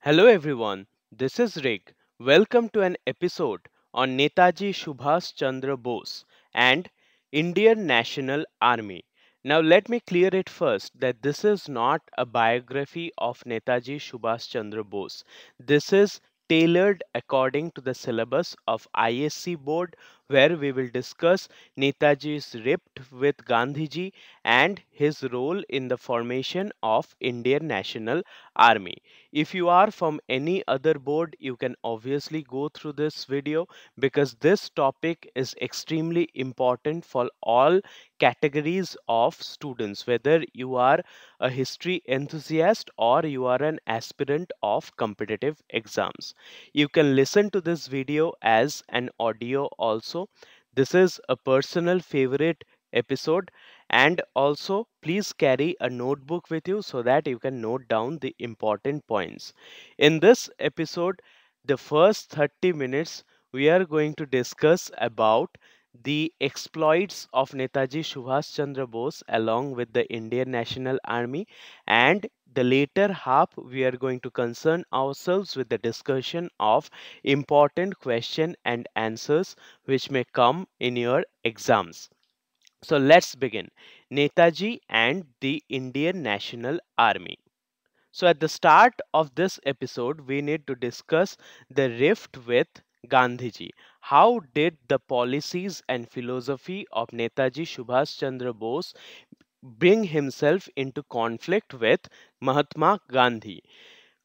Hello everyone, this is Rick. Welcome to an episode on Netaji Subhas Chandra Bose and Indian National Army. Now let me clear it first that this is not a biography of Netaji Subhas Chandra Bose. This is tailored according to the syllabus of ISC board where we will discuss Netaji's rift with Gandhiji and his role in the formation of Indian National Army. If you are from any other board, you can obviously go through this video because this topic is extremely important for all categories of students, whether you are a history enthusiast or you are an aspirant of competitive exams. You can listen to this video as an audio also. This is a personal favorite episode, and also please carry a notebook with you so that you can note down the important points. In this episode, the first 30 minutes, we are going to discuss about the exploits of Netaji Subhas Chandra Bose along with the Indian National Army, and the later half we are going to concern ourselves with the discussion of important question and answers which may come in your exams. So let's begin. Netaji and the Indian National Army. So at the start of this episode, we need to discuss the rift with Gandhiji. How did the policies and philosophy of Netaji Subhas Chandra Bose bring himself into conflict with Mahatma Gandhi?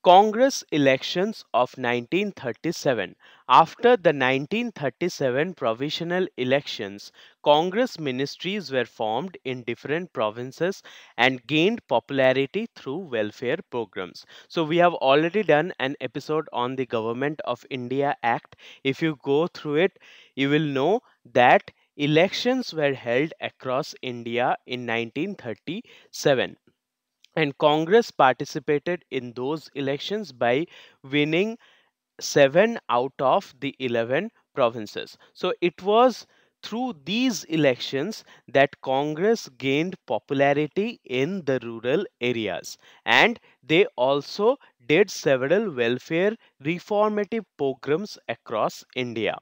Congress elections of 1937. After the 1937 provisional elections, Congress ministries were formed in different provinces and gained popularity through welfare programs. So, we have already done an episode on the Government of India Act. If you go through it, you will know that elections were held across India in 1937, and Congress participated in those elections by winning 7 out of the 11 provinces. So it was through these elections that Congress gained popularity in the rural areas, and they also did several welfare reformative programs across India.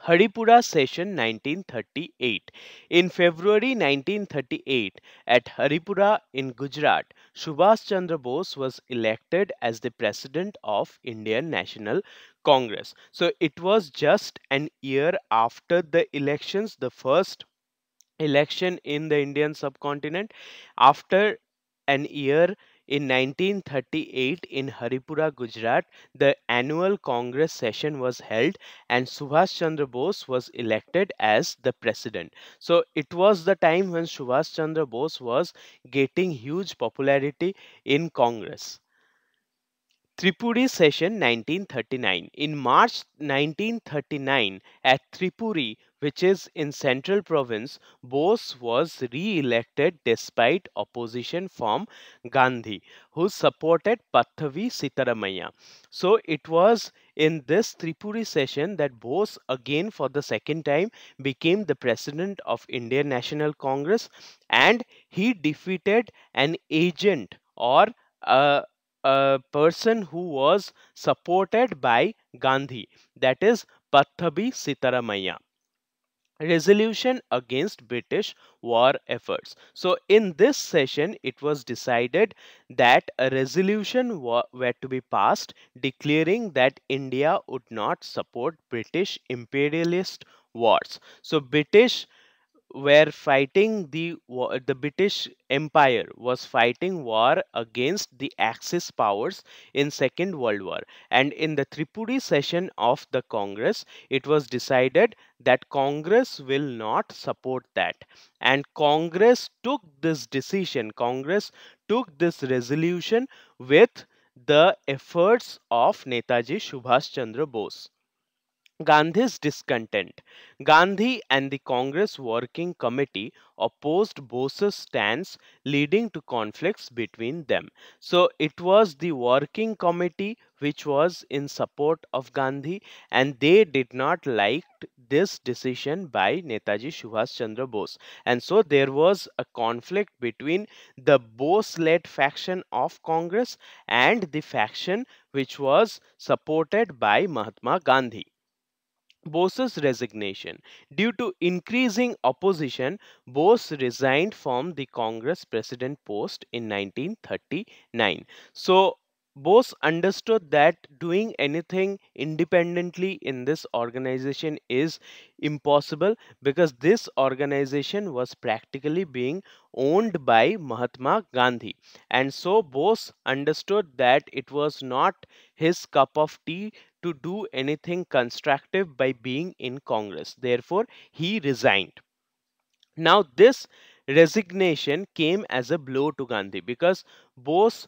Haripura Session 1938. In February 1938, at Haripura in Gujarat, Subhas Chandra Bose was elected as the president of Indian National Congress. So it was just an year after the elections, the first election in the Indian subcontinent. After an year, in 1938 in Haripura, Gujarat, the annual Congress session was held and Subhas Chandra Bose was elected as the president. So it was the time when Subhas Chandra Bose was getting huge popularity in Congress. Tripuri Session 1939. In March 1939, at Tripuri, which is in Central Province, Bose was re-elected despite opposition from Gandhi, who supported Pathavi Sitaramaya. So it was in this Tripuri session that Bose again for the second time became the president of Indian National Congress, and he defeated an agent or a person who was supported by Gandhi, that is Pathabi Sitaramaya. Resolution against British war efforts. So, in this session, it was decided that a resolution were to be passed declaring that India would not support British imperialist wars. So, British were fighting the British Empire was fighting war against the Axis powers in Second World War, and in the Tripuri session of the Congress, it was decided that Congress will not support that, and Congress took this decision. Congress took this resolution with the efforts of Netaji Subhas Chandra Bose. Gandhi's discontent. Gandhi and the Congress Working Committee opposed Bose's stance, leading to conflicts between them. So it was the Working Committee which was in support of Gandhi, and they did not like this decision by Netaji Subhas Chandra Bose. And so there was a conflict between the Bose-led faction of Congress and the faction which was supported by Mahatma Gandhi. Bose's resignation. Due to increasing opposition, Bose resigned from the Congress president post in 1939. So, Bose understood that doing anything independently in this organization is impossible because this organization was practically being owned by Mahatma Gandhi. And so, Bose understood that it was not his cup of tea to do anything constructive by being in Congress. Therefore, he resigned. Now, this resignation came as a blow to Gandhi because Bose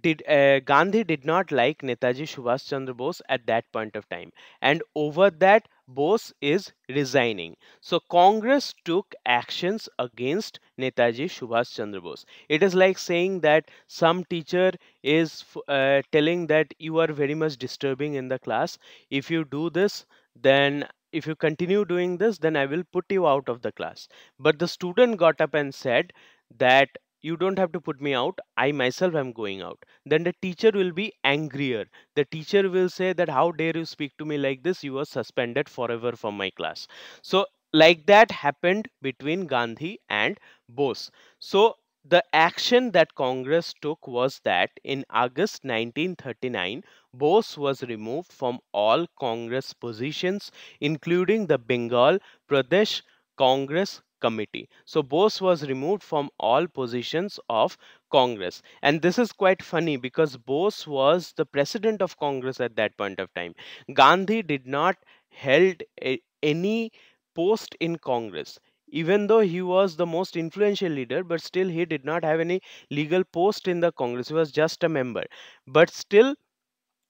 did Gandhi did not like Netaji Subhas Chandra Bose at that point of time, and over that Bose is resigning. So Congress took actions against Netaji Subhas Chandra Bose. It is like saying that some teacher is telling that you are very much disturbing in the class. If you do this, then if you continue doing this, then I will put you out of the class. But the student got up and said that you don't have to put me out, I myself am going out. Then the teacher will be angrier. The teacher will say that how dare you speak to me like this, you are suspended forever from my class. So like that happened between Gandhi and Bose. So the action that Congress took was that in August 1939 Bose was removed from all Congress positions, including the Bengal Pradesh Congress committee. So Bose was removed from all positions of Congress. And this is quite funny because Bose was the president of Congress at that point of time. Gandhi did not held any post in Congress. Even though he was the most influential leader, but still he did not have any legal post in the Congress. He was just a member. But still,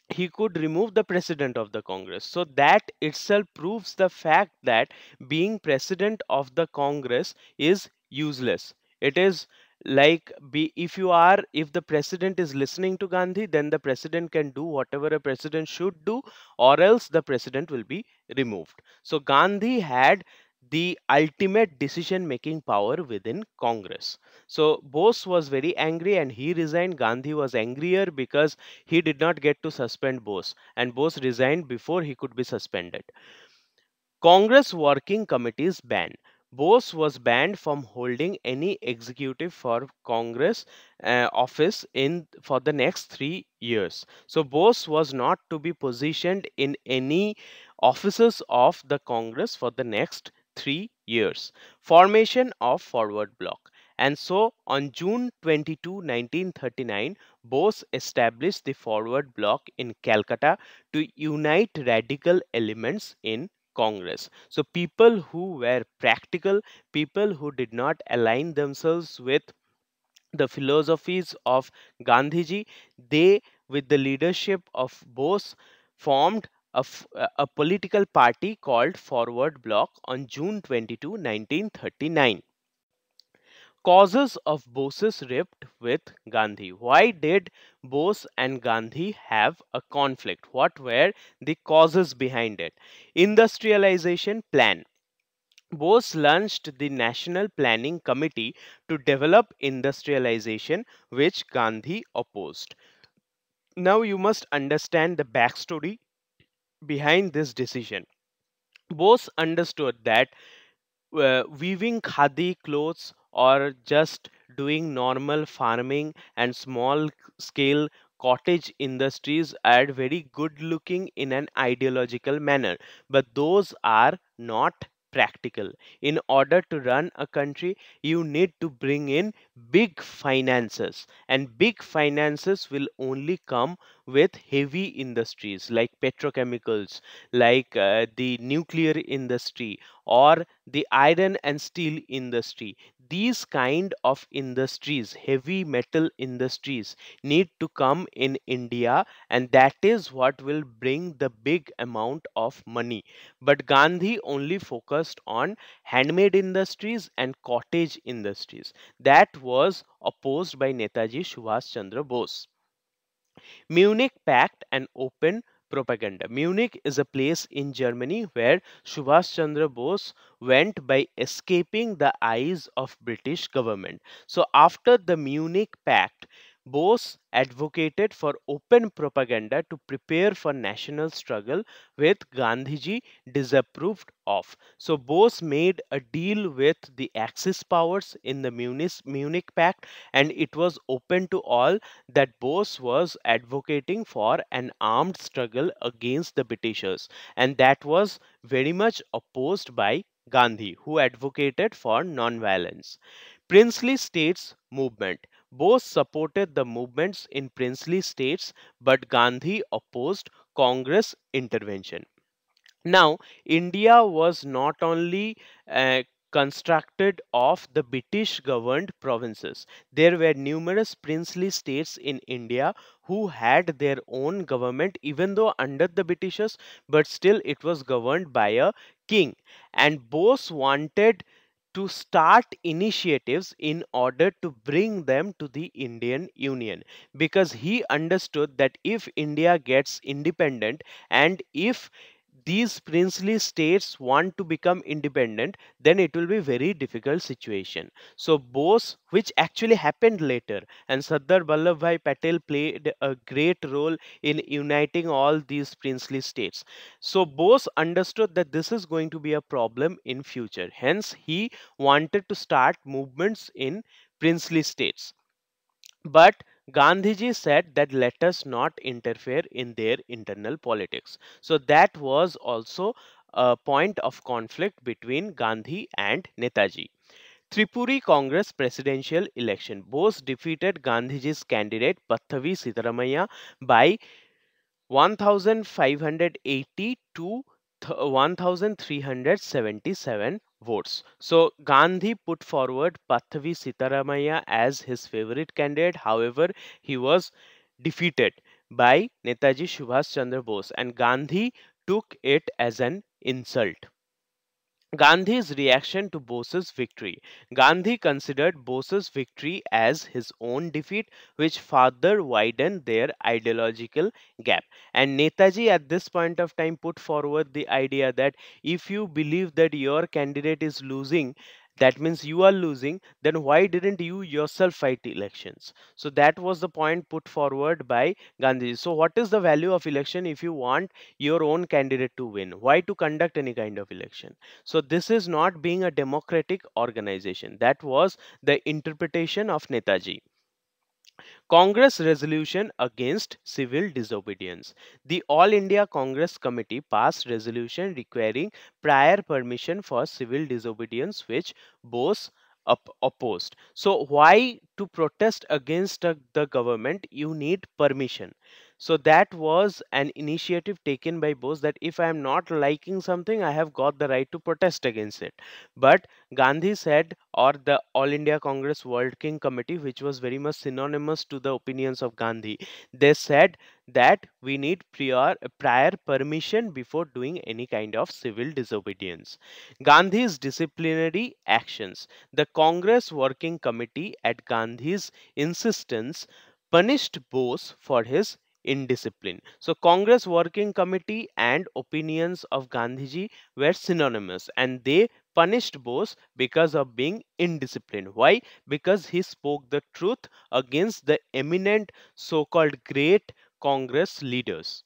he could remove the president of the Congress. So that itself proves the fact that being president of the Congress is useless. It is like if you are if the president is listening to Gandhi, then the president can do whatever a president should do, or else the president will be removed. So Gandhi had the ultimate decision making power within Congress. So Bose was very angry and he resigned. Gandhi was angrier because he did not get to suspend Bose, and Bose resigned before he could be suspended. Congress working committees ban. Bose was banned from holding any executive for Congress office in for the next 3 years. So Bose was not to be positioned in any offices of the Congress for the next 3 years. Formation of forward bloc. And so on June 22, 1939, Bose established the forward bloc in Calcutta to unite radical elements in Congress. So people who were practical, people who did not align themselves with the philosophies of Gandhiji, they, with the leadership of Bose, formed a political party called Forward Bloc on June 22, 1939. Causes of Bose's rift with Gandhi. Why did Bose and Gandhi have a conflict? What were the causes behind it? Industrialization plan. Bose launched the National Planning Committee to develop industrialization, which Gandhi opposed. Now you must understand the backstory behind this decision. Bose understood that weaving khadi clothes or just doing normal farming and small scale cottage industries are very good looking in an ideological manner, but those are not practical. In order to run a country, you need to bring in big finances, and big finances will only come with heavy industries like petrochemicals, like the nuclear industry, or the iron and steel industry. These kind of industries, heavy metal industries, need to come in India, and that is what will bring the big amount of money. But Gandhi only focused on handmade industries and cottage industries. That was opposed by Netaji Subhas Chandra Bose. Munich Pact and open propaganda. Munich is a place in Germany where Subhas Chandra Bose went by escaping the eyes of British government. So after the Munich Pact, Bose advocated for open propaganda to prepare for national struggle with Gandhiji disapproved of. So Bose made a deal with the Axis powers in the Munich Pact, and it was open to all that Bose was advocating for an armed struggle against the Britishers, and that was very much opposed by Gandhi, who advocated for non-violence. Princely states movement. Bose supported the movements in princely states, but Gandhi opposed Congress intervention. Now, India was not only constructed of the British governed provinces. There were numerous princely states in India who had their own government, even though under the Britishers, but still it was governed by a king. And Bose wanted to start initiatives in order to bring them to the Indian Union, because he understood that if India gets independent and if these princely states want to become independent, then it will be very difficult situation. So Bose, which actually happened later, and Sardar Vallabhbhai Patel played a great role in uniting all these princely states. So Bose understood that this is going to be a problem in future, hence he wanted to start movements in princely states. But Gandhiji said that let us not interfere in their internal politics. So that was also a point of conflict between Gandhi and Netaji. Tripuri Congress presidential election. Bose defeated Gandhiji's candidate Pathavi Sitaramaya by 1580 to 1377 votes. So Gandhi put forward Pathavi Sitaramaya as his favorite candidate. However, he was defeated by Netaji Subhas Chandra Bose, and Gandhi took it as an insult. Gandhi's reaction to Bose's victory. Gandhi considered Bose's victory as his own defeat, which further widened their ideological gap. And Netaji at this point of time put forward the idea that if you believe that your candidate is losing, that means you are losing, then why didn't you yourself fight elections? So that was the point put forward by Gandhi. So what is the value of election if you want your own candidate to win? Why to conduct any kind of election? So this is not being a democratic organization. That was the interpretation of Netaji. Congress resolution against civil disobedience. The All India Congress Committee passed resolution requiring prior permission for civil disobedience, which Bose opposed. So why to protest against the government you need permission? So that was an initiative taken by Bose, that if I am not liking something, I have got the right to protest against it. But Gandhi said, or the All India Congress Working Committee, which was very much synonymous to the opinions of Gandhi, they said that we need prior permission before doing any kind of civil disobedience. Gandhi's disciplinary actions. The Congress Working Committee, at Gandhi's insistence, punished Bose for his indiscipline. So Congress Working Committee and opinions of Gandhiji were synonymous, and they punished Bose because of being indisciplined. Why? Because he spoke the truth against the eminent so-called great Congress leaders.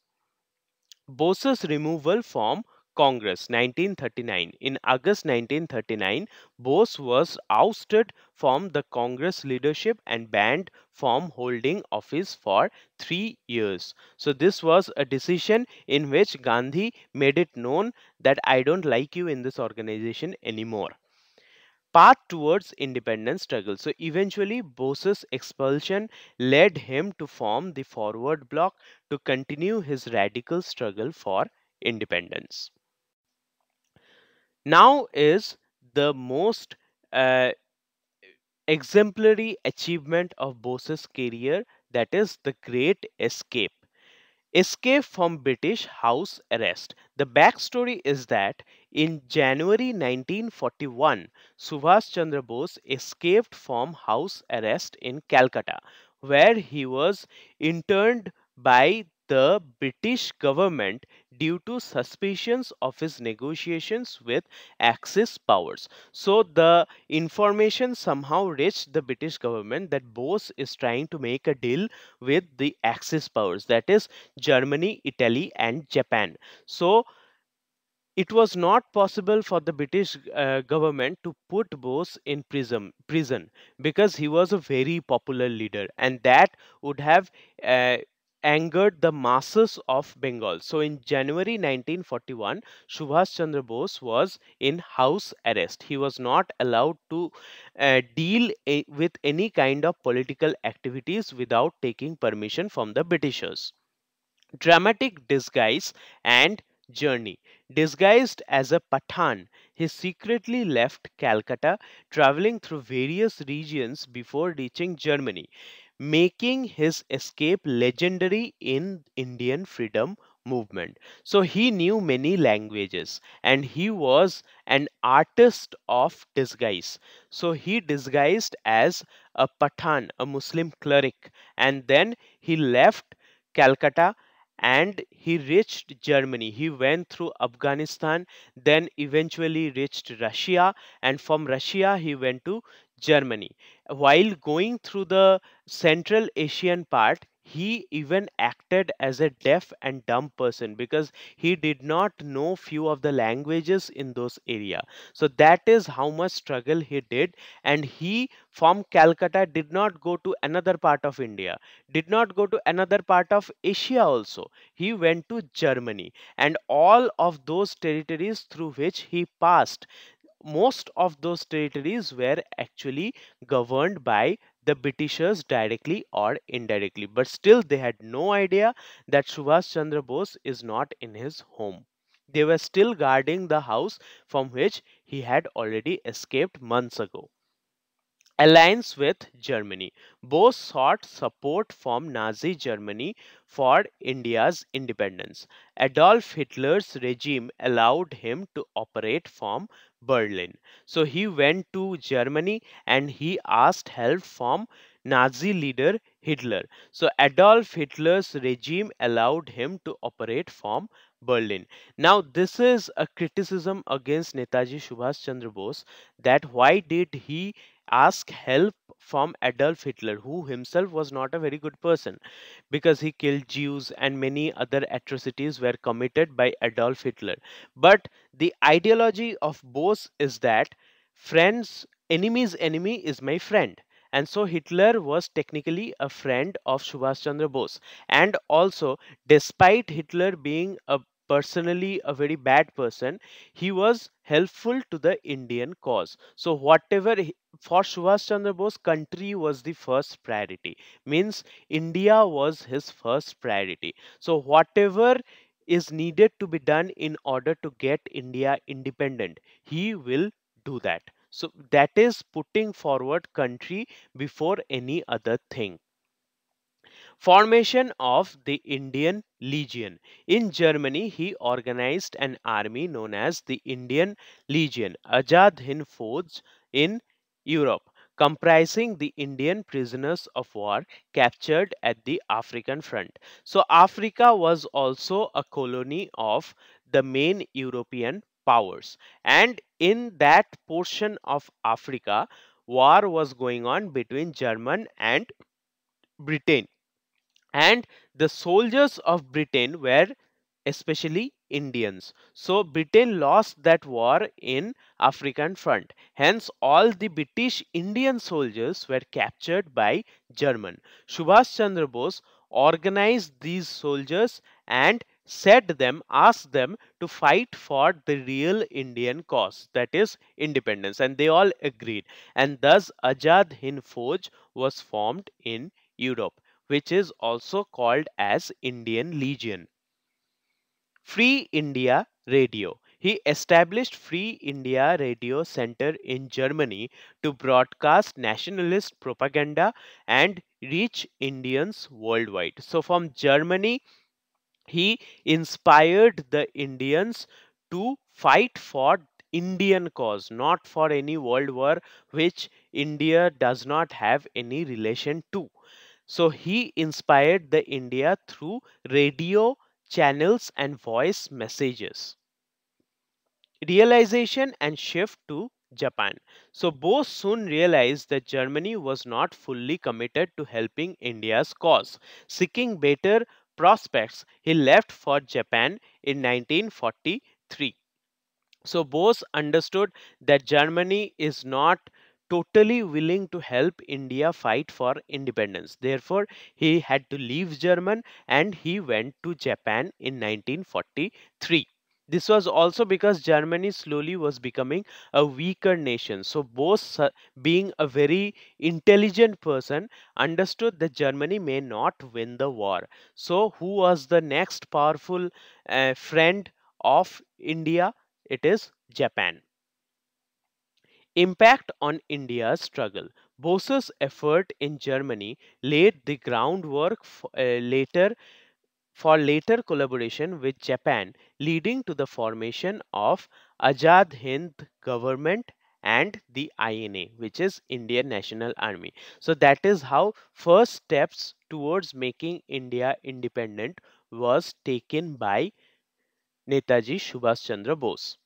Bose's removal from Congress 1939. In August 1939, Bose was ousted from the Congress leadership and banned from holding office for 3 years. So this was a decision in which Gandhi made it known that I don't like you in this organization anymore. Path towards independence struggle. So eventually Bose's expulsion led him to form the Forward Bloc to continue his radical struggle for independence. Now is the most uh, exemplary achievement of Bose's career, that is the Great Escape. Escape from British house arrest. The backstory is that in January 1941, Subhas Chandra Bose escaped from house arrest in Calcutta, where he was interned by the British government due to suspicions of his negotiations with Axis powers. So the information somehow reached the British government that Bose is trying to make a deal with the Axis powers, that is Germany, Italy, and Japan. So it was not possible for the British government to put Bose in prison because he was a very popular leader, and that would have uh, angered the masses of Bengal. So in January 1941, Subhas Chandra Bose was in house arrest. He was not allowed to deal with any kind of political activities without taking permission from the Britishers. Dramatic disguise and journey. Disguised as a Pathan, he secretly left Calcutta, traveling through various regions before reaching Germany, making his escape legendary in Indian freedom movement. So he knew many languages and he was an artist of disguise. So he disguised as a Pathan, a Muslim cleric, and then he left Calcutta and he reached Germany. He went through Afghanistan, then eventually reached Russia, and from Russia he went to Germany. While going through the Central Asian part, he even acted as a deaf and dumb person because he did not know few of the languages in those area. So that is how much struggle he did, and he from Calcutta did not go to another part of India, did not go to another part of Asia also. He went to Germany, and all of those territories through which he passed, most of those territories were actually governed by the Britishers directly or indirectly. But still, they had no idea that Subhash Chandra Bose is not in his home. They were still guarding the house from which he had already escaped months ago. Alliance with Germany. Both sought support from Nazi Germany for India's independence. Adolf Hitler's regime allowed him to operate from Berlin. So he went to Germany and he asked help from Nazi leader Hitler. So Adolf Hitler's regime allowed him to operate from Berlin. Now, this is a criticism against Netaji Subhas Chandra Bose, that why did he ask help from Adolf Hitler, who himself was not a very good person because he killed Jews and many other atrocities were committed by Adolf Hitler. But the ideology of Bose is that friends, enemy's enemy is my friend. And so Hitler was technically a friend of Subhash Chandra Bose. And also, despite Hitler being a personally a very bad person, he was helpful to the Indian cause. So whatever for Subhash Chandra Bose, country was the first priority. Means India was his first priority. So whatever is needed to be done in order to get India independent, he will do that. So that is putting forward country before any other thing. Formation of the Indian Legion. In Germany, he organized an army known as the Indian Legion, Azad Hind Fauj in Europe, comprising the Indian prisoners of war captured at the African front. So, Africa was also a colony of the main European powers, and in that portion of Africa, war was going on between German and Britain, and the soldiers of Britain were especially Indians. So Britain lost that war in African front. Hence all the British Indian soldiers were captured by German. Subhash Chandra Bose organized these soldiers and asked them to fight for the real Indian cause, that is independence, and they all agreed. And thus Azad Hind Fauj was formed in Europe, which is also called as Indian Legion. Free India Radio. He established Free India Radio Center in Germany to broadcast nationalist propaganda and reach Indians worldwide. So from Germany, he inspired the Indians to fight for Indian cause, not for any world war which India does not have any relation to. So he inspired the India through radio channels and voice messages. Realization and shift to Japan. So Bose soon realized that Germany was not fully committed to helping India's cause. Seeking better prospects, he left for Japan in 1943. So Bose understood that Germany is not totally willing to help India fight for independence. Therefore, he had to leave Germany and he went to Japan in 1943. This was also because Germany slowly was becoming a weaker nation. So Bose, being a very intelligent person, understood that Germany may not win the war. So who was the next powerful friend of India? It is Japan. Impact on India's struggle. Bose's effort in Germany laid the groundwork for later collaboration with Japan, leading to the formation of Azad Hind government and the INA, which is Indian National Army. So that is how first steps towards making India independent was taken by Netaji Subhas Chandra Bose.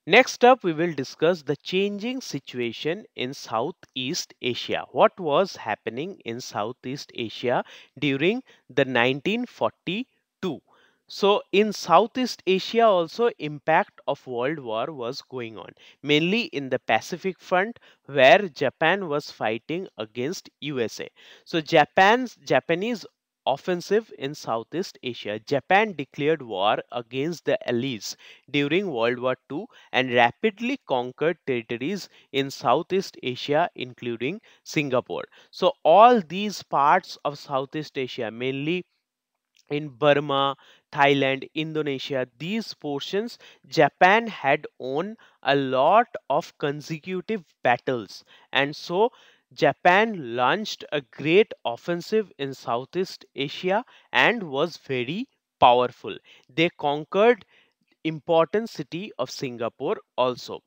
Next up, we will discuss the changing situation in Southeast Asia. What was happening in Southeast Asia during the 1942? So, in Southeast Asia, also impact of World War was going on, mainly in the Pacific front, where Japan was fighting against USA. So, Japanese offensive in Southeast Asia. Japan declared war against the Allies during World War II and rapidly conquered territories in Southeast Asia, including Singapore. So, all these parts of Southeast Asia, mainly in Burma, Thailand, Indonesia, these portions, Japan had won a lot of consecutive battles. And so, Japan launched a great offensive in Southeast Asia and was very powerful. They conquered important city of Singapore also.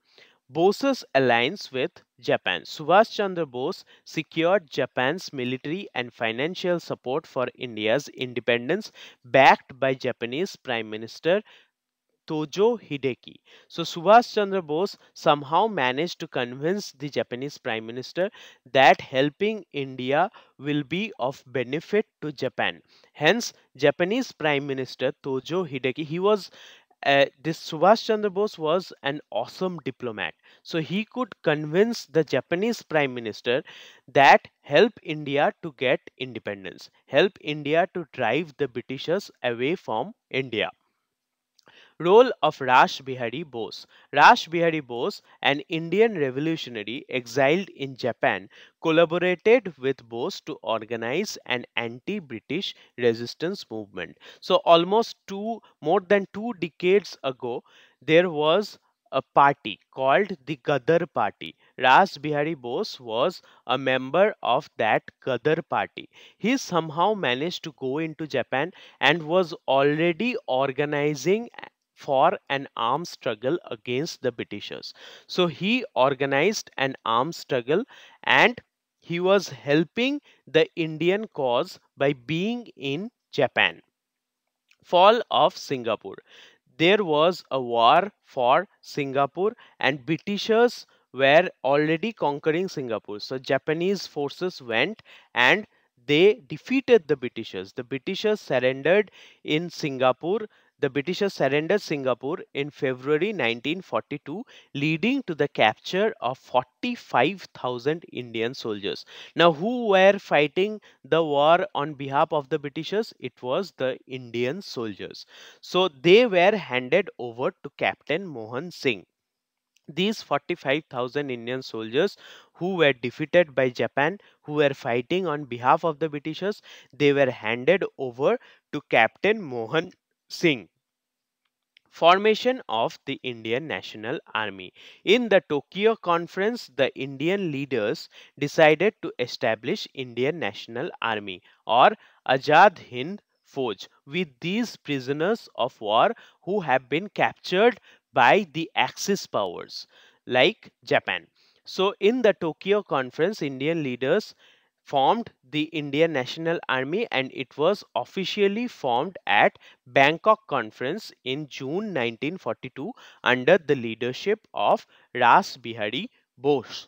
Bose's alliance with Japan. Subhash Chandra Bose secured Japan's military and financial support for India's independence, backed by Japanese Prime Minister Tojo Hideki. So Subhash Chandra Bose somehow managed to convince the Japanese Prime Minister that helping India will be of benefit to Japan. Hence, Japanese Prime Minister Tojo Hideki, this Subhash Chandra Bose was an awesome diplomat. So he could convince the Japanese Prime Minister that help India to get independence, help India to drive the Britishers away from India. Role of Rash Bihari Bose. Rash Bihari Bose, an Indian revolutionary exiled in Japan, collaborated with Bose to organize an anti-British resistance movement. So almost more than 2 decades ago, there was a party called the Gadar Party. Rash Bihari Bose was a member of that Gadar Party. He somehow managed to go into Japan and was already organizing for an armed struggle against the Britishers. So he organized an armed struggle and he was helping the Indian cause by being in Japan. Fall of Singapore. There was a war for Singapore and Britishers were already conquering Singapore. So Japanese forces went and they defeated the Britishers. The Britishers surrendered in Singapore. The Britishers surrendered Singapore in February 1942, leading to the capture of 45,000 Indian soldiers. Now, who were fighting the war on behalf of the Britishers? It was the Indian soldiers. So they were handed over to Captain Mohan Singh. These 45,000 Indian soldiers who were defeated by Japan, who were fighting on behalf of the Britishers, they were handed over to Captain Mohan Singh. Formation of the Indian National Army. In the Tokyo Conference, the Indian leaders decided to establish Indian National Army or Azad Hind Fauj with these prisoners of war who have been captured by the Axis powers like Japan. So in the Tokyo Conference, Indian leaders formed the Indian National Army, and it was officially formed at Bangkok Conference in June 1942 under the leadership of Ras Bihari Bose.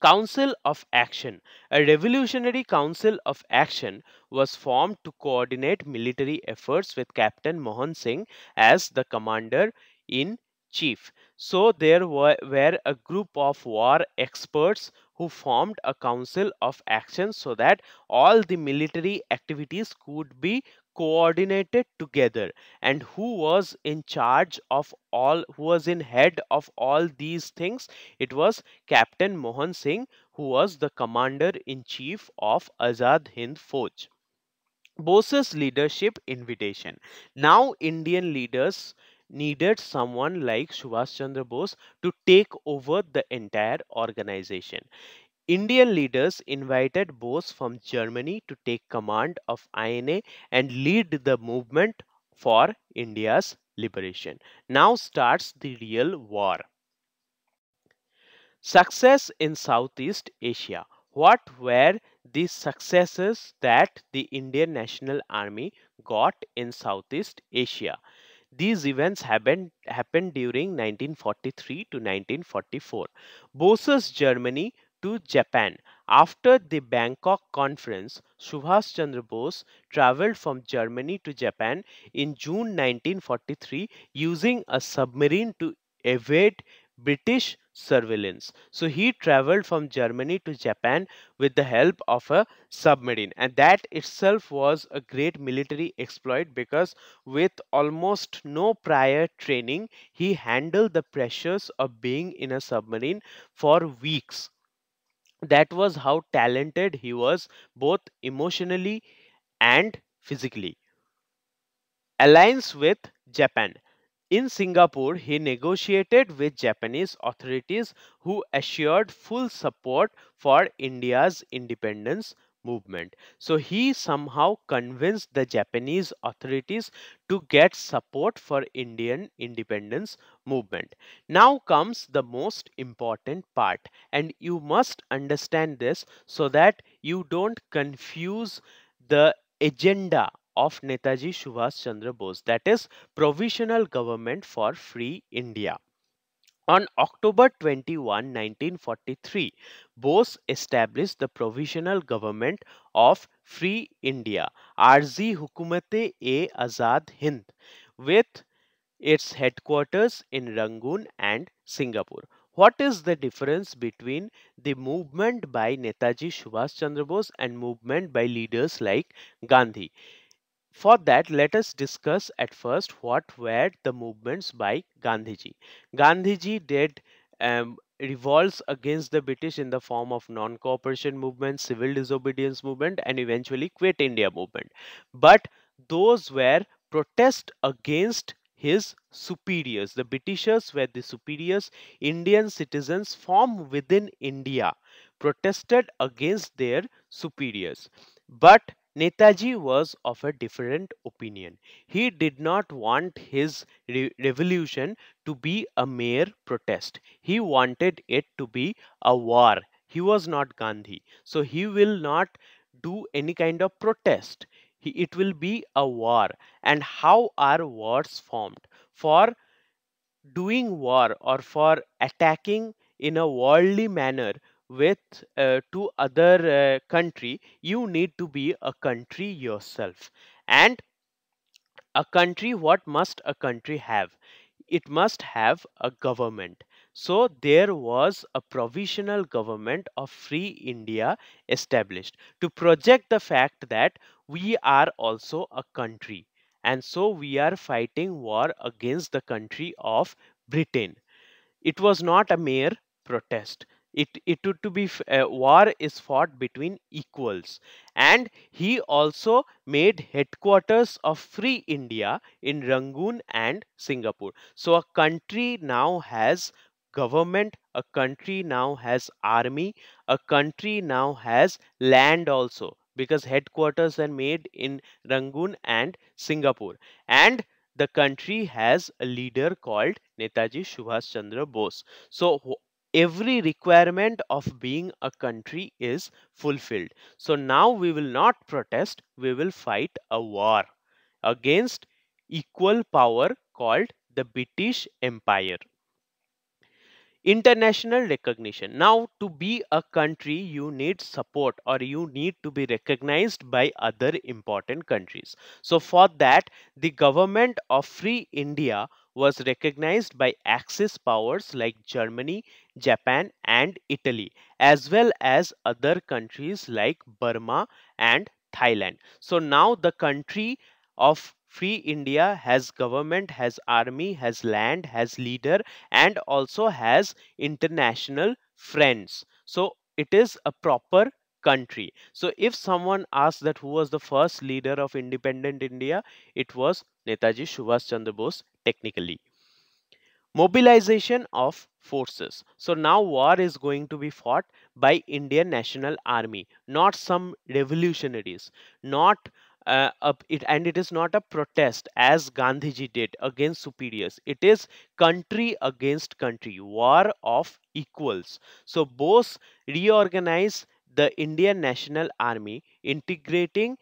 Council of Action. A revolutionary council of action was formed to coordinate military efforts with Captain Mohan Singh as the commander in chief. So there were a group of war experts who formed a council of action so that all the military activities could be coordinated together. And who was in charge of all, who was in head of all these things? It was Captain Mohan Singh, who was the commander in chief of Azad Hind Fauj. Bose's leadership invitation. Now, Indian leaders needed someone like Subhas Chandra Bose to take over the entire organization. Indian leaders invited Bose from Germany to take command of INA and lead the movement for India's liberation. Now starts the real war. Success in Southeast Asia. What were the successes that the Indian National Army got in Southeast Asia? These events happened during 1943 to 1944. Bose's Germany to Japan. After the Bangkok conference, Subhas Chandra Bose traveled from Germany to Japan in June 1943 using a submarine to evade British surveillance. So he traveled from Germany to Japan with the help of a submarine, and that itself was a great military exploit because with almost no prior training, he handled the pressures of being in a submarine for weeks. That was how talented he was, both emotionally and physically. Alliance with Japan. In Singapore, he negotiated with Japanese authorities who assured full support for India's independence movement. So he somehow convinced the Japanese authorities to get support for Indian independence movement. Now comes the most important part, and you must understand this so that you don't confuse the agenda of Netaji Subhas Chandra Bose, that is Provisional Government for Free India. On October 21, 1943, Bose established the Provisional Government of Free India, Arzi Hukumate-e-Azad Hind, with its headquarters in Rangoon and Singapore. What is the difference between the movement by Netaji Subhas Chandra Bose and movement by leaders like Gandhi? For that, let us discuss at first what were the movements by Gandhiji. Gandhiji did revolts against the British in the form of non-cooperation movement, civil disobedience movement, and eventually Quit India movement. But those were protest against his superiors. The Britishers were the superiors. Indian citizens from within India protested against their superiors. But Netaji was of a different opinion. He did not want his revolution to be a mere protest. He wanted it to be a war. He was not Gandhi. So he will not do any kind of protest. It will be a war. And how are wars formed? For doing war or for attacking in a worldly manner with to other country, you need to be a country yourself. And a country, what must a country have? It must have a government. So there was a provisional government of Free India established to project the fact that we are also a country, and so we are fighting war against the country of Britain. It was not a mere protest. It would to be war is fought between equals. And he also made headquarters of Free India in Rangoon and Singapore. So a country now has government, a country now has army, a country now has land also, because headquarters are made in Rangoon and Singapore. And the country has a leader called Netaji Subhas Chandra Bose. So every requirement of being a country is fulfilled. So now we will not protest, we will fight a war against equal power called the British Empire. International recognition. Now, to be a country, you need support or you need to be recognized by other important countries. So, for that, the government of Free India was recognized by Axis powers like Germany, Japan, and Italy, as well as other countries like Burma and Thailand. So, now the country of Free India has government, has army, has land, has leader, and also has international friends. So it is a proper country. So if someone asks that who was the first leader of independent India, it was Netaji Subhas Chandra Bose technically. Mobilization of forces. So now war is going to be fought by Indian National Army, not some revolutionaries, not and it is not a protest as Gandhiji did against superiors. It is country against country, war of equals. So Bose reorganized the Indian National Army, integrating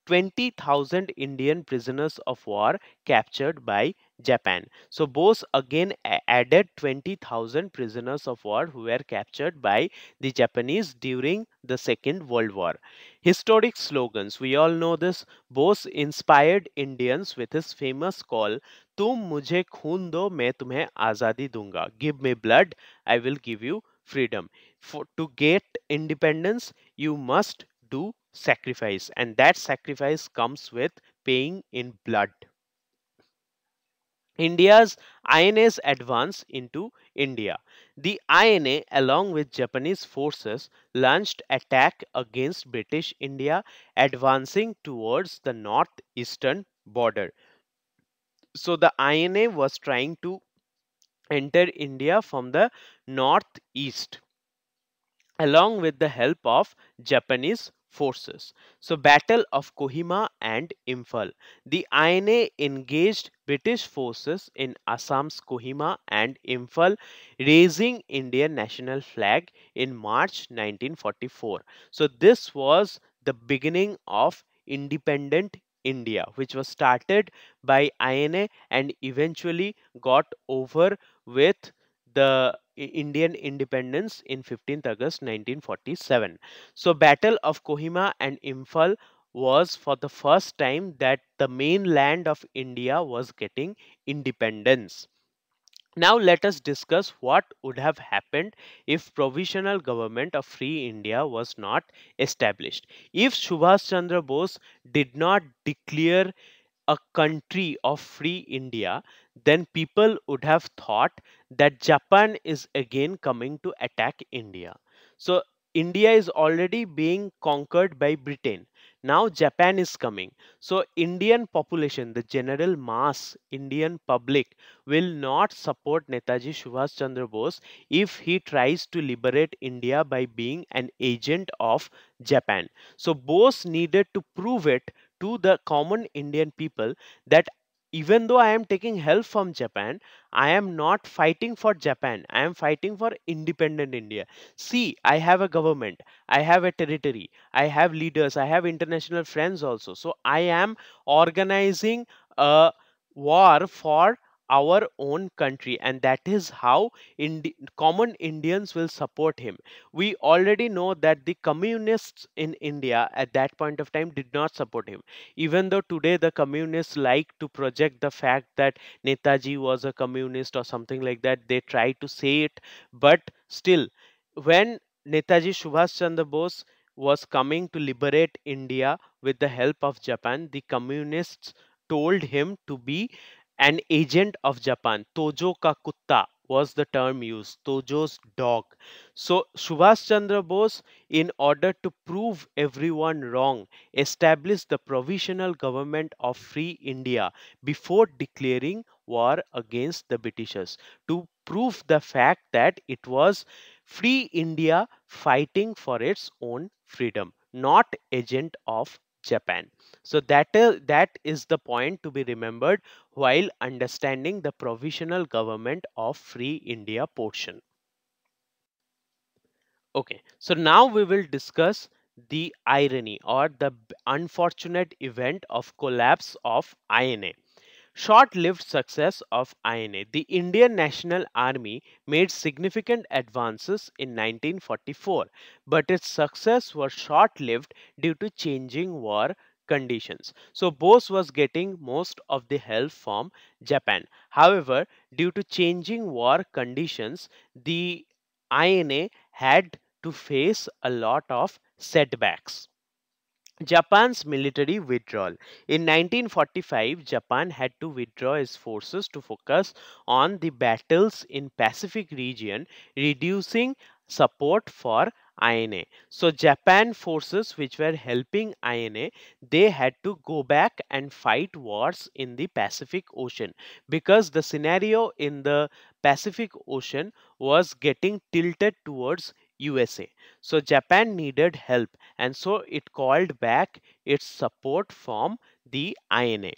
20,000 Indian prisoners of war captured by Japan. So Bose again added 20,000 prisoners of war who were captured by the Japanese during the Second World War. Historic slogans. We all know this. Bose inspired Indians with his famous call, "तुम मुझे खून दो, मैं तुम्हें आजादी दूंगा." Give me blood, I will give you freedom. To get independence, you must do sacrifice, and that sacrifice comes with paying in blood. India's INA's advance into India. The INA, along with Japanese forces, launched attack against British India, advancing towards the northeastern border. So the INA was trying to enter India from the northeast, along with the help of Japanese forces. So, Battle of Kohima and Imphal. The INA engaged British forces in Assam's Kohima and Imphal, raising Indian national flag in March 1944. So, this was the beginning of independent India, which was started by INA and eventually got over with the Indian independence in 15th August 1947. So Battle of Kohima and Imphal was for the first time that the mainland of India was getting independence. Now let us discuss what would have happened if provisional government of Free India was not established. If Subhas Chandra Bose did not declare a country of free India, then people would have thought that Japan is again coming to attack India. So India is already being conquered by Britain. Now Japan is coming. So Indian population, the general mass, Indian public will not support Netaji Subhas Chandra Bose if he tries to liberate India by being an agent of Japan. So Bose needed to prove it to the common Indian people that even though I am taking help from Japan, I am not fighting for Japan. I am fighting for independent India. See, I have a government, I have a territory, I have leaders, I have international friends also. So I am organizing a war for our own country, and that is how common Indians will support him. We already know that the communists in India at that point of time did not support him. Even though today the communists like to project the fact that Netaji was a communist or something like that, they try to say it, but still, when Netaji Subhas Chandra Bose was coming to liberate India with the help of Japan, the communists told him to be an agent of Japan. Tojo ka kutta was the term used, Tojo's dog. So Subhas Chandra Bose, in order to prove everyone wrong, established the provisional government of Free India before declaring war against the Britishers, to prove the fact that it was Free India fighting for its own freedom, not agent of Japan. So that is the point to be remembered while understanding the provisional government of Free India portion. Okay, so now we will discuss the irony or the unfortunate event of collapse of INA. Short-lived success of INA. The Indian National Army made significant advances in 1944, but its success was short-lived due to changing war conditions. So Bose was getting most of the help from Japan. However, due to changing war conditions, the INA had to face a lot of setbacks. Japan's military withdrawal. In 1945, Japan had to withdraw its forces to focus on the battles in Pacific region, reducing support for INA. So Japan forces which were helping INA, they had to go back and fight wars in the Pacific Ocean because the scenario in the Pacific Ocean was getting tilted towards USA. So Japan needed help and so it called back its support from the INA.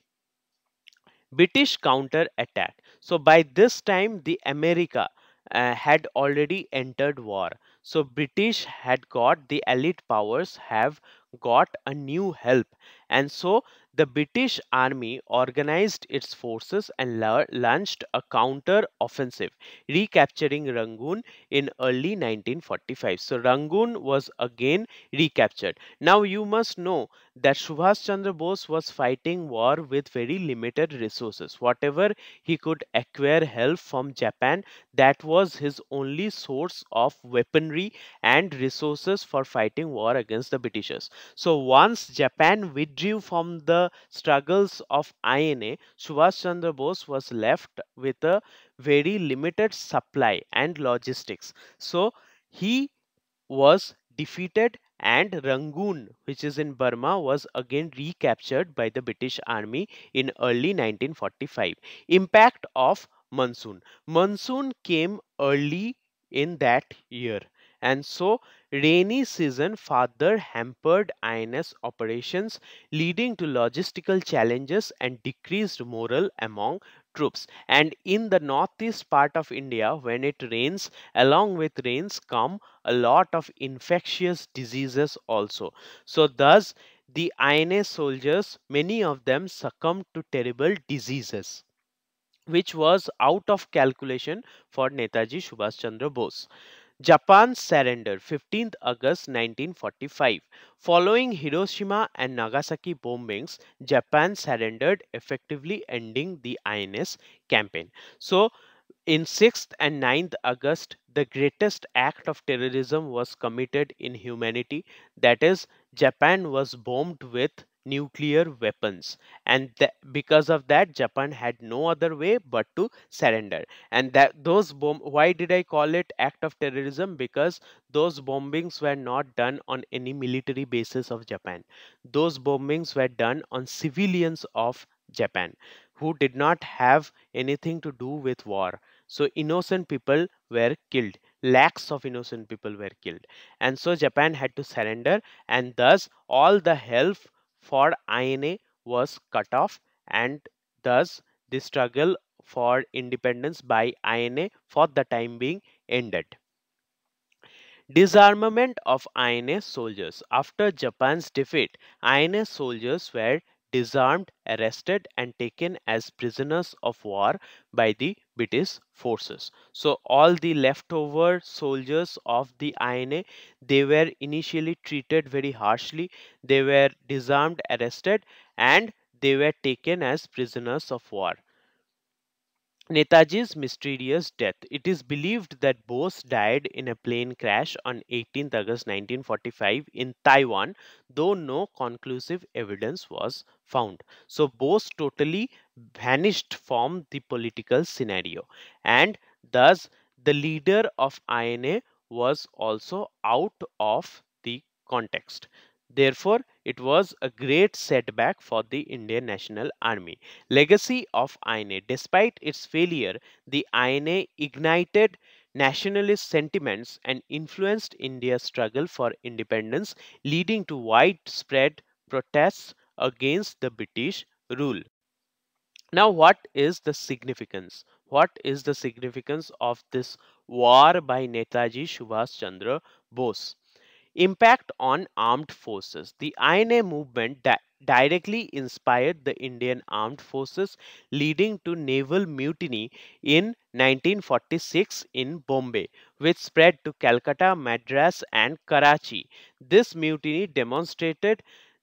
British counter attack. So by this time, the America had already entered war. So British had got the elite powers have got a new help, and so the British army organized its forces and launched a counter offensive, recapturing Rangoon in early 1945. So Rangoon was again recaptured. Now you must know that Subhas Chandra Bose was fighting war with very limited resources. Whatever he could acquire help from Japan, that was his only source of weaponry and resources for fighting war against the Britishers. So once Japan withdrew from the struggles of INA, Subhas Chandra Bose was left with a very limited supply and logistics. So he was defeated and Rangoon, which is in Burma, was again recaptured by the British Army in early 1945. Impact of monsoon. Monsoon came early in that year, and so rainy season further hampered INS operations, leading to logistical challenges and decreased morale among troops. And in the northeast part of India, when it rains, along with rains come a lot of infectious diseases also. So thus the INA soldiers, many of them succumbed to terrible diseases, which was out of calculation for Netaji Subhas Chandra Bose. Japan's surrender, 15th August 1945. Following Hiroshima and Nagasaki bombings, Japan surrendered, effectively ending the INS campaign. So in 6th and 9th August, the greatest act of terrorism was committed in humanity. That is, Japan was bombed with nuclear weapons. And because of that, Japan had no other way but to surrender. And that those why did I call it act of terrorism? Because those bombings were not done on any military basis of Japan. Those bombings were done on civilians of Japan who did not have anything to do with war. So innocent people were killed. Lakhs of innocent people were killed. And so Japan had to surrender, and thus all the help for INA was cut off, and thus the struggle for independence by INA for the time being ended. Disarmament of INA soldiers. After Japan's defeat, INA soldiers were disarmed, arrested, and taken as prisoners of war by the British forces. So, all the leftover soldiers of the INA, they were initially treated very harshly. They were disarmed, arrested, and they were taken as prisoners of war. Netaji's mysterious death. It is believed that Bose died in a plane crash on 18th August 1945 in Taiwan, though no conclusive evidence was found. So Bose totally vanished from the political scenario, and thus the leader of INA was also out of the context. Therefore, it was a great setback for the Indian National Army. Legacy of INA. Despite its failure, the INA ignited nationalist sentiments and influenced India's struggle for independence, leading to widespread protests against the British rule. Now, what is the significance? What is the significance of this War by Netaji Subhas Chandra Bose. Impact on armed forces. The INA movement directly inspired the Indian armed forces, leading to naval mutiny in 1946 in Bombay, which spread to Calcutta, Madras, and Karachi. This mutiny demonstrated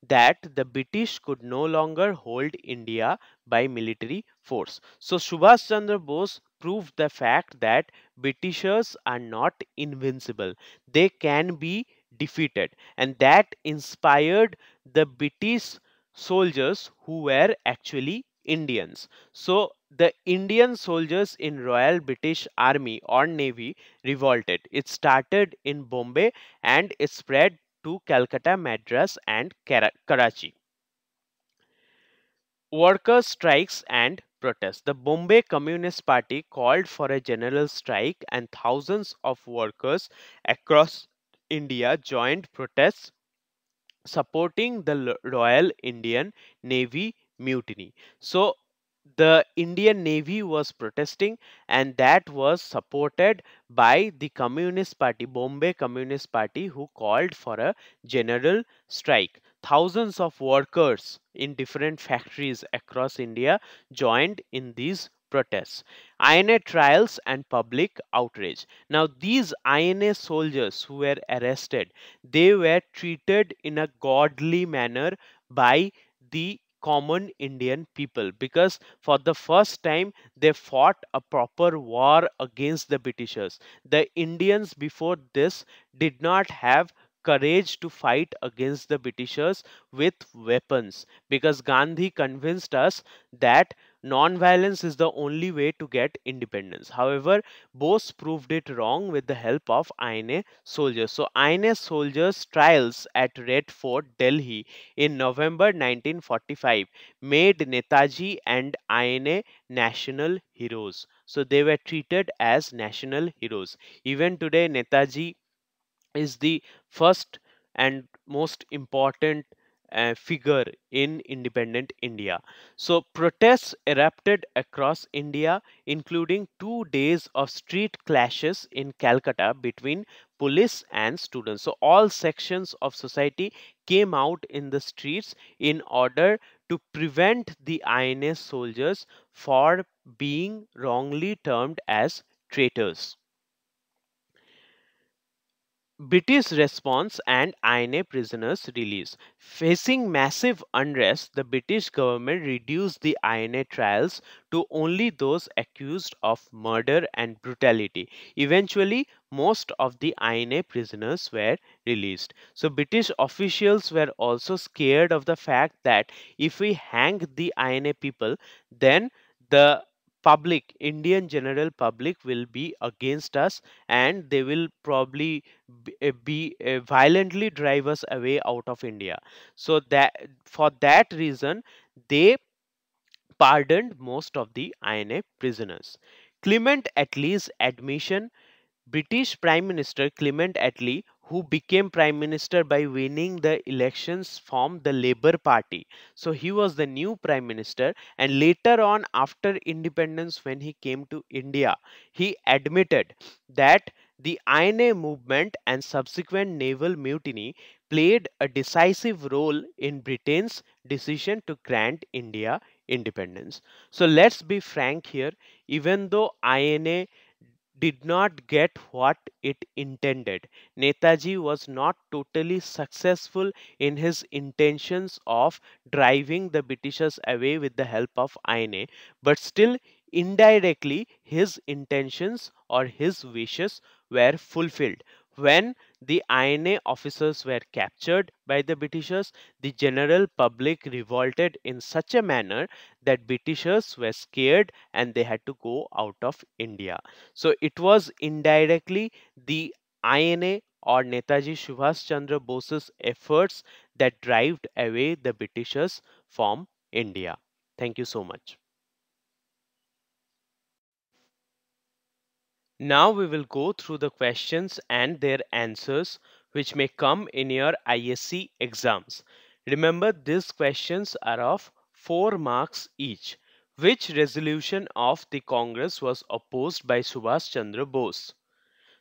that the British could no longer hold India by military force. So Subhash Chandra Bose proved the fact that Britishers are not invincible. They can be defeated, and that inspired the British soldiers who were actually Indians. So the Indian soldiers in Royal British Army or Navy revolted. It started in Bombay and it spread to Calcutta, Madras, and Karachi. Workers' strikes and protests. The Bombay Communist Party called for a general strike, and thousands of workers across India joined protests supporting the Royal Indian Navy mutiny. So the Indian Navy was protesting, and that was supported by the Communist Party, Bombay Communist Party, who called for a general strike. Thousands of workers in different factories across India joined in these protests. INA trials and public outrage. Now, these INA soldiers who were arrested, they were treated in a godly manner by the common Indian people, because for the first time they fought a proper war against the Britishers. The Indians before this did not have courage to fight against the Britishers with weapons, because Gandhi convinced us that non-violence is the only way to get independence. However, Bose proved it wrong with the help of INA soldiers. So INA soldiers trials at Red Fort, Delhi in November 1945 made Netaji and INA national heroes. So they were treated as national heroes. Even today, Netaji is the first and most important figure in independent India. So protests erupted across India, including 2 days of street clashes in Calcutta between police and students. So all sections of society came out in the streets in order to prevent the INA soldiers for being wrongly termed as traitors. British response and INA prisoners release. Facing massive unrest, the British government reduced the INA trials to only those accused of murder and brutality. Eventually, most of the INA prisoners were released. So, British officials were also scared of the fact that if we hang the INA people, then the public, Indian general public, will be against us, and they will probably violently drive us away out of India. So that for that reason, they pardoned most of the INA prisoners. Clement Attlee's admission. British Prime Minister Clement Attlee, who became Prime Minister by winning the elections from the Labour Party. So he was the new Prime Minister, and later on, after independence, when he came to India, he admitted that the INA movement and subsequent naval mutiny played a decisive role in Britain's decision to grant India independence. So let's be frank here, even though INA did not get what it intended, Netaji was not totally successful in his intentions of driving the Britishers away with the help of INA, but still indirectly his intentions or his wishes were fulfilled. When the INA officers were captured by the Britishers, the general public revolted in such a manner that Britishers were scared and they had to go out of India. So it was indirectly the INA or Netaji Subhas Chandra Bose's efforts that drove away the Britishers from India. Thank you so much. Now we will go through the questions and their answers which may come in your ISC exams. Remember, these questions are of 4 marks each. Which resolution of the Congress was opposed by Subhas Chandra Bose?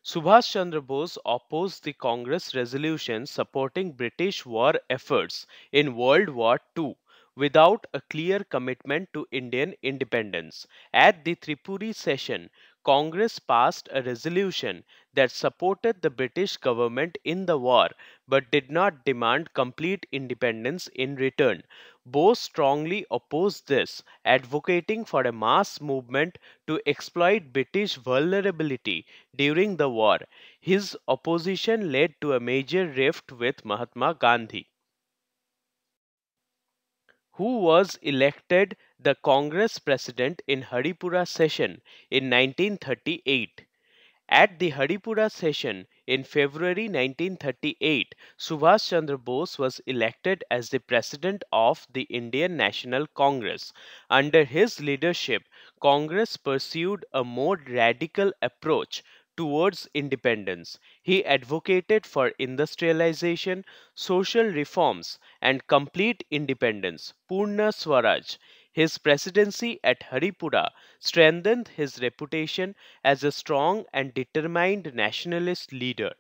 Subhas Chandra Bose opposed the Congress resolution supporting British war efforts in World War II without a clear commitment to Indian independence. At the Tripuri session, Congress passed a resolution that supported the British government in the war but did not demand complete independence in return. Bose strongly opposed this, advocating for a mass movement to exploit British vulnerability during the war. His opposition led to a major rift with Mahatma Gandhi, who was elected the Congress president in Haripura session in 1938. At the Haripura session in February 1938, Subhas Chandra Bose was elected as the president of the Indian National Congress. Under his leadership, Congress pursued a more radical approach towards independence. He advocated for industrialization, social reforms, and complete independence, Purna Swaraj. His presidency at Haripura strengthened his reputation as a strong and determined nationalist leader,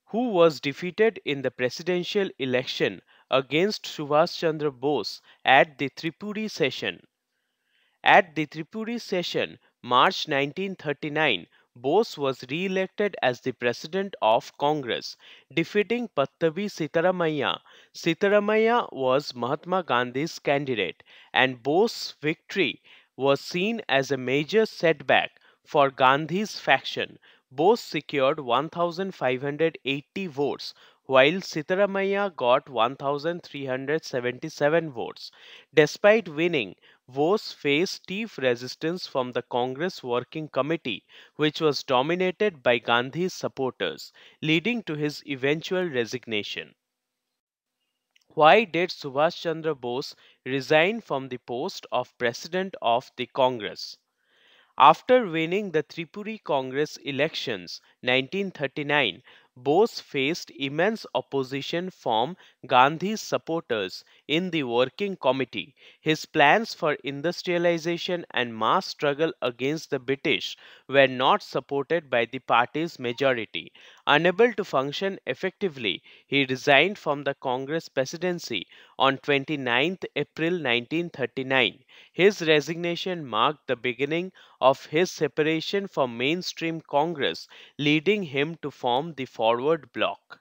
who was defeated in the presidential election against Subhas Chandra Bose at the Tripuri session. At the Tripuri session, March 1939, Bose was re-elected as the president of Congress, defeating Pattabi Sitaramaya. Sitaramaya was Mahatma Gandhi's candidate, and Bose's victory was seen as a major setback for Gandhi's faction. Bose secured 1,580 votes, while Sitaramaya got 1,377 votes. Despite winning, Bose faced stiff resistance from the Congress Working Committee, which was dominated by Gandhi's supporters, leading to his eventual resignation. Why did Subhash Chandra Bose resign from the post of President of the Congress? After winning the Tripuri Congress elections 1939, Bose faced immense opposition from Gandhi's supporters in the working committee. His plans for industrialization and mass struggle against the British were not supported by the party's majority. Unable to function effectively, he resigned from the Congress presidency on 29th April 1939. His resignation marked the beginning of his separation from mainstream Congress, leading him to form the Forward Bloc.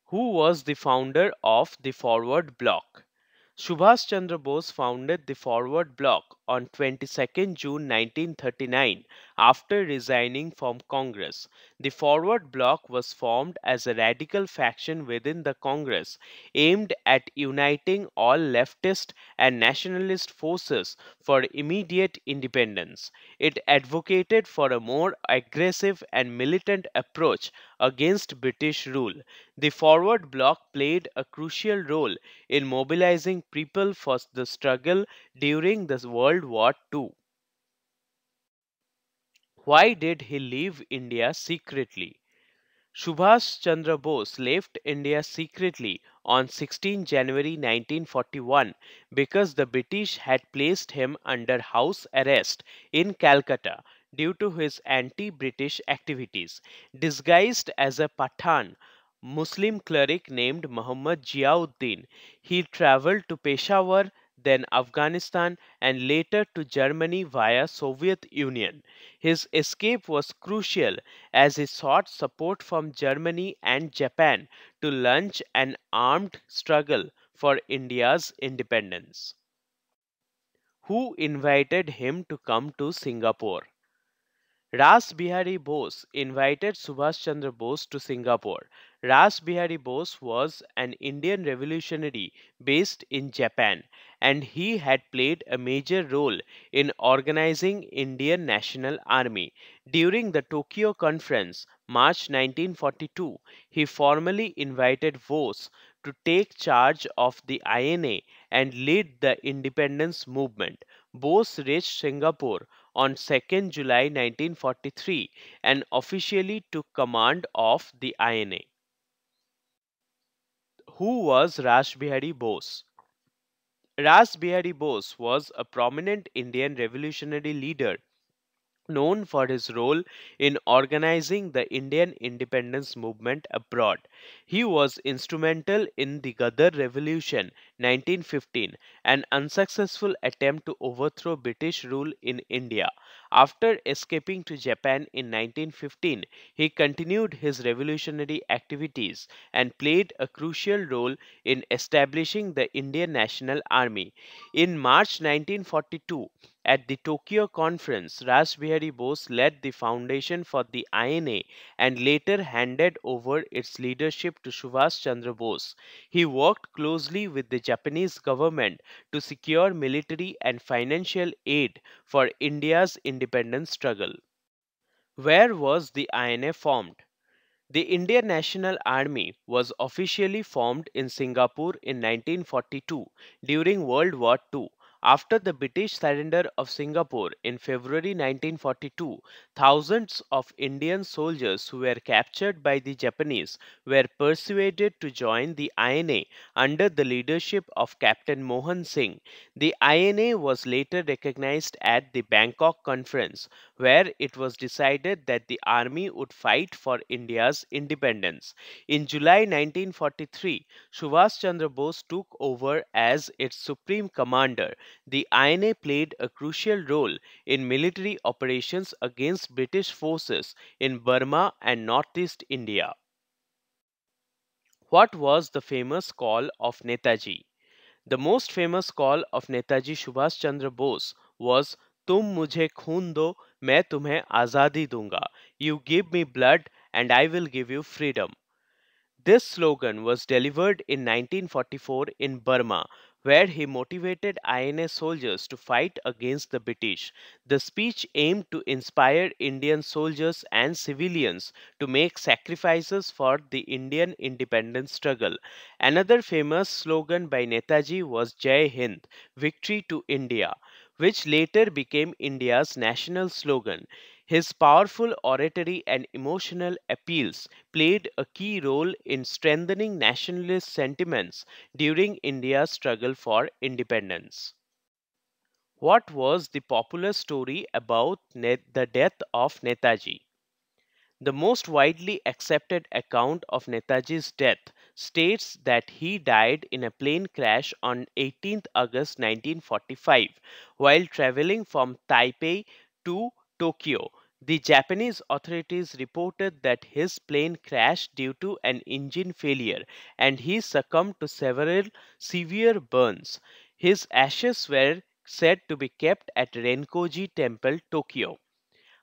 Who was the founder of the Forward Bloc? Subhas Chandra Bose founded the Forward Bloc on 22nd June 1939 after resigning from Congress. The Forward Bloc was formed as a radical faction within the Congress aimed at uniting all leftist and nationalist forces for immediate independence. It advocated for a more aggressive and militant approach against British rule. The Forward Bloc played a crucial role in mobilizing people for the struggle during the World War II. Why did he leave India secretly? Subhas Chandra Bose left India secretly on 16 January 1941 because the British had placed him under house arrest in Calcutta due to his anti British activities. Disguised as a Pathan, Muslim cleric named Muhammad Ziauddin, he traveled to Peshawar, then Afghanistan, and later to Germany via Soviet Union. His escape was crucial as he sought support from Germany and Japan to launch an armed struggle for India's independence. Who invited him to come to Singapore? Ras Bihari Bose invited Subhash Chandra Bose to Singapore. Ras Bihari Bose was an Indian revolutionary based in Japan, and he had played a major role in organizing Indian National Army. During the Tokyo Conference, March 1942, he formally invited Bose to take charge of the INA and lead the independence movement. Bose reached Singapore on 2nd July 1943 and officially took command of the INA. Who was Rash Bihari Bose? Ras Bihari Bose was a prominent Indian revolutionary leader known for his role in organizing the Indian independence movement abroad. He was instrumental in the Ghadar Revolution 1915, an unsuccessful attempt to overthrow British rule in India. After escaping to Japan in 1915, he continued his revolutionary activities and played a crucial role in establishing the Indian National Army. In March 1942, at the Tokyo conference, Ras Bihari Bose led the foundation for the INA and later handed over its leadership to Subhas Chandra Bose. He worked closely with the Japanese government to secure military and financial aid for India's independence struggle. Where was the INA formed? The Indian National Army was officially formed in Singapore in 1942 during World War II. After the British surrender of Singapore in February 1942, thousands of Indian soldiers who were captured by the Japanese were persuaded to join the INA under the leadership of Captain Mohan Singh. The INA was later recognized at the Bangkok Conference, where it was decided that the army would fight for India's independence. In July 1943, Subhas Chandra Bose took over as its supreme commander. The INA played a crucial role in military operations against British forces in Burma and northeast India. What was the famous call of Netaji? The most famous call of Netaji Subhas Chandra Bose was "तुम मुझे खून दो, मैं तुम्हें आज़ादी दूंगा." You give me blood and I will give you freedom. This slogan was delivered in 1944 in Burma, where he motivated INA soldiers to fight against the British. The speech aimed to inspire Indian soldiers and civilians to make sacrifices for the Indian independence struggle. Another famous slogan by Netaji was Jai Hind, Victory to India, which later became India's national slogan. His powerful oratory and emotional appeals played a key role in strengthening nationalist sentiments during India's struggle for independence. What was the popular story about the death of Netaji? The most widely accepted account of Netaji's death states that he died in a plane crash on 18th August 1945 while traveling from Taipei to Tokyo. The Japanese authorities reported that his plane crashed due to an engine failure and he succumbed to several severe burns. His ashes were said to be kept at Renkoji Temple, Tokyo.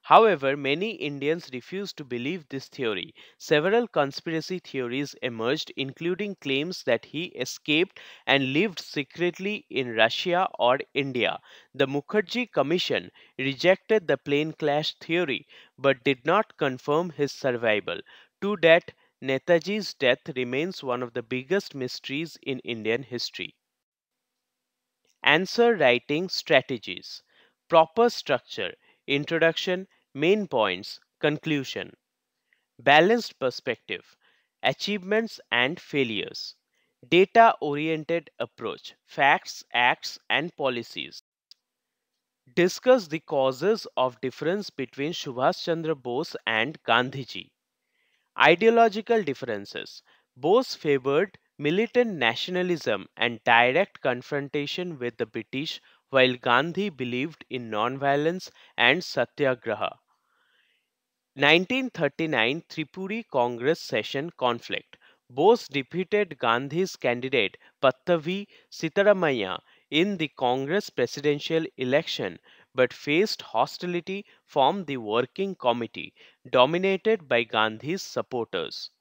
However, many Indians refused to believe this theory. Several conspiracy theories emerged, including claims that he escaped and lived secretly in Russia or India. The Mukherjee Commission rejected the plane crash theory but did not confirm his survival. To date, Netaji's death remains one of the biggest mysteries in Indian history. Answer writing strategies. Proper structure. Introduction, main points, conclusion. Balanced perspective. Achievements and failures. Data oriented approach. Facts, acts, and policies. Discuss the causes of difference between Subhas Chandra Bose and Gandhiji. Ideological differences. Bose favored militant nationalism and direct confrontation with the British, while Gandhi believed in nonviolence and satyagraha. 1939 Tripuri Congress session conflict. Bose defeated Gandhi's candidate Pattavi Sitaramaya in the Congress presidential election but faced hostility from the working committee dominated by Gandhi's supporters.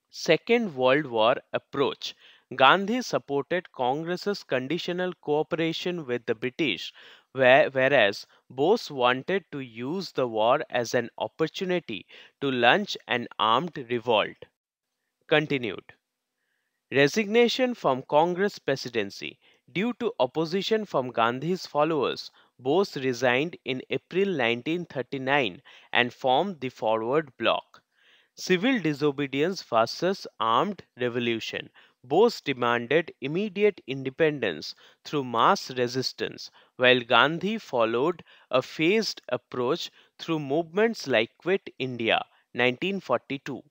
Second World War approach. Gandhi supported Congress's conditional cooperation with the British, whereas Bose wanted to use the war as an opportunity to launch an armed revolt. Continued. Resignation from Congress presidency. Due to opposition from Gandhi's followers, Bose resigned in April 1939 and formed the Forward Bloc. Civil disobedience versus armed revolution. Bose demanded immediate independence through mass resistance, while Gandhi followed a phased approach through movements like Quit India 1942.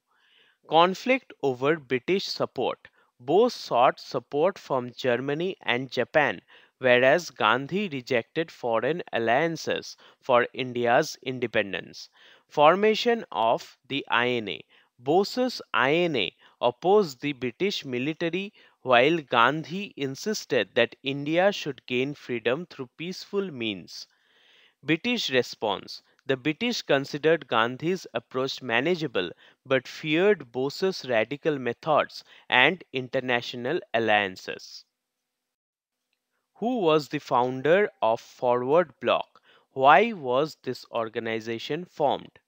Conflict over British support. Bose sought support from Germany and Japan, whereas Gandhi rejected foreign alliances for India's independence. Formation of the INA. Bose's INA opposed the British military while Gandhi insisted that India should gain freedom through peaceful means. British response. The British considered Gandhi's approach manageable but feared Bose's radical methods and international alliances. Who was the founder of Forward Bloc? Why was this organization formed?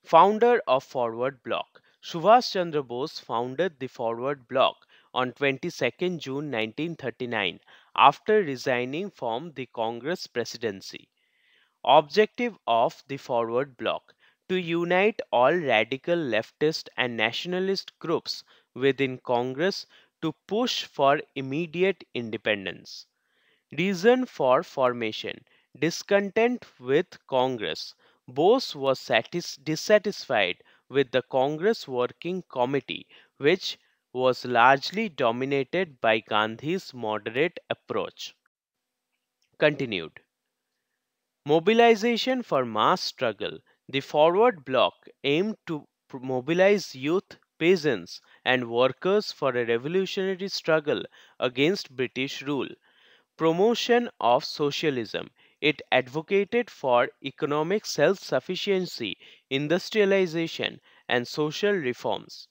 Founder of Forward Bloc. Subhas Chandra Bose founded the Forward Bloc on 22nd June 1939 after resigning from the Congress presidency. Objective of the Forward Bloc: to unite all radical leftist and nationalist groups within Congress to push for immediate independence. Reason for formation: discontent with Congress. Bose was dissatisfied with the Congress Working Committee, which was largely dominated by Gandhi's moderate approach. Continued. Mobilization for mass struggle. The Forward Bloc aimed to mobilize youth, peasants, and workers for a revolutionary struggle against British rule. Promotion of socialism. It advocated for economic self sufficiency, industrialization, and social reforms.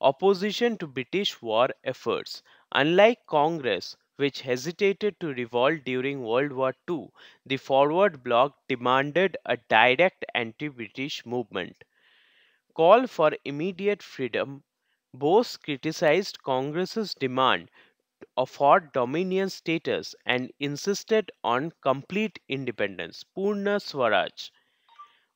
Opposition to British war efforts. Unlike Congress, which hesitated to revolt during World War II, the Forward Bloc demanded a direct anti British movement. Call for immediate freedom. Bose criticized Congress's demand for dominion status and insisted on complete independence, Purna Swaraj.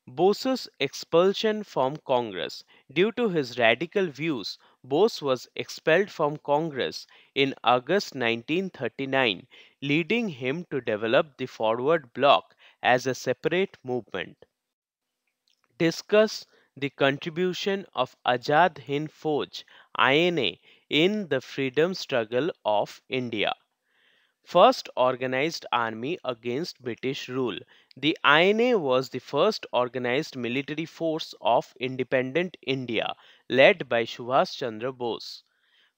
Bose's expulsion from Congress. Due to his radical views, Bose was expelled from Congress in August 1939, leading him to develop the Forward Bloc as a separate movement. Discuss the contribution of Azad Hind Fauj INA in the freedom struggle of India. First organized army against British rule. The INA was the first organized military force of independent India, led by Subhas Chandra Bose.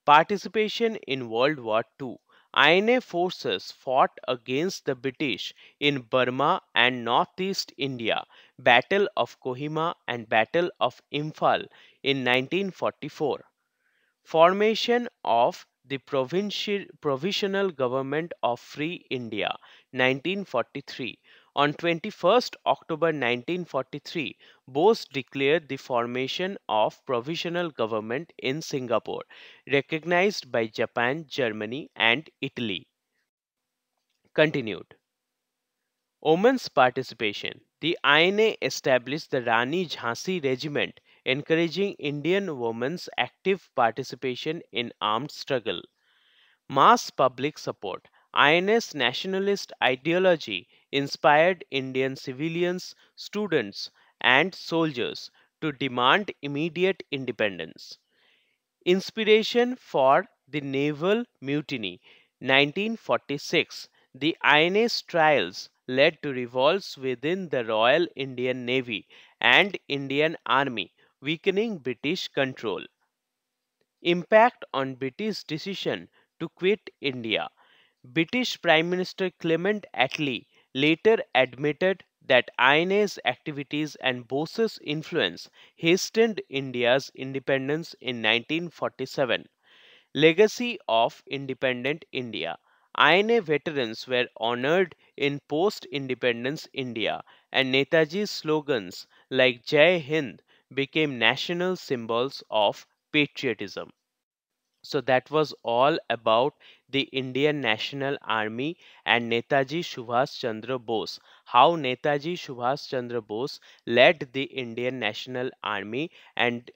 Participation in World War II. INA forces fought against the British in Burma and northeast India, Battle of Kohima and Battle of Imphal in 1944. Formation of the Provisional Government of Free India 1943. On 21st October 1943, Bose declared the formation of provisional government in Singapore, recognized by Japan, Germany, and Italy. Continued. Women's participation. The INA established the Rani Jhansi Regiment, encouraging Indian women's active participation in armed struggle. Mass public support. INA's nationalist ideology inspired Indian civilians, students, and soldiers to demand immediate independence. Inspiration for the Naval Mutiny 1946. The INA's trials led to revolts within the Royal Indian Navy and Indian Army, weakening British control. Impact on British decision to quit India. British Prime Minister Clement Attlee later admitted that INA's activities and Bose's influence hastened India's independence in 1947. Legacy of Independent India. INA veterans were honored in post independence India, and Netaji's slogans like Jai Hind became national symbols of patriotism. So that was all about the Indian National Army and Netaji Subhas Chandra Bose. How Netaji Subhas Chandra Bose led the Indian National Army and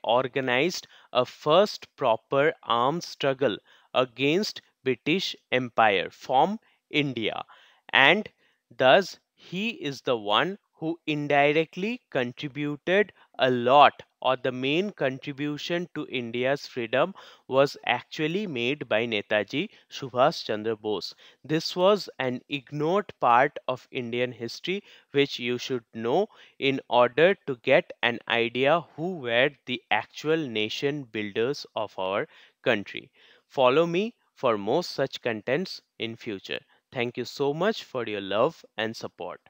organized a first proper armed struggle against British Empire from India, and thus he is the one who indirectly contributed a lot, or the main contribution to India's freedom was actually made by Netaji Subhas Chandra Bose. This was an ignored part of Indian history which you should know in order to get an idea who were the actual nation builders of our country. Follow me for more such contents in future. Thank you so much for your love and support.